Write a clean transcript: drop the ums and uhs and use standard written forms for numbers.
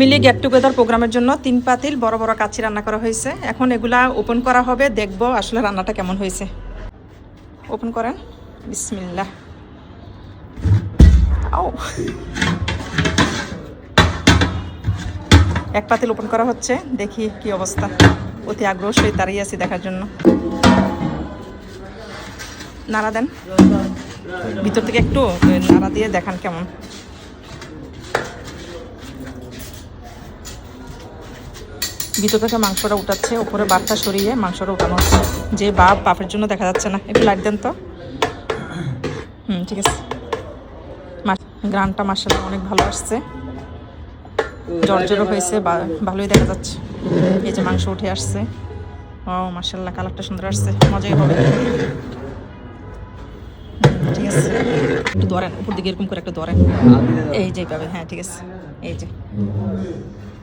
মিলি get together প্রোগ্রামের জন্য 3 পাতিল বড় বড় কাচ্চি রান্না করা হয়েছে। এখন এগুলা ওপেন করা হবে, দেখবো আসলে রান্নাটা কেমন হয়েছে। ওপেন করেন, বিসমিল্লাহ। আও, এক পাতিল ওপেন করা হচ্ছে, দেখি কি অবস্থা। অতি আগ্রহ সহিত দাঁড়িয়ে আছি দেখার জন্য। নাড়া দেন, ভিতর থেকে একটু নাড়া দিয়ে দেখান কেমন। ভিতর থেকে মাংসটা উঠাচ্ছে, উপরে বাপটা সরিয়ে মাংসটা উঠানো হচ্ছে। যে বাপের জন্য দেখা যাচ্ছে না, একটু লাইট দেন তো। ঠিক আছে। গ্রানটা মাশাআল্লাহ অনেক ভালো আসছে, জর্জরও হয়েছে, ভালোই দেখা যাচ্ছে। এই যে মাংস উঠে আসছে, ও মাশাআল্লাহ কালারটা সুন্দর আসছে, মজাই হবে। ঠিক আছে, একটু ধরেন উপর দিকে, এরকম করে একটু ধরেন, এই যে পাবে। হ্যাঁ ঠিক আছে, এই যে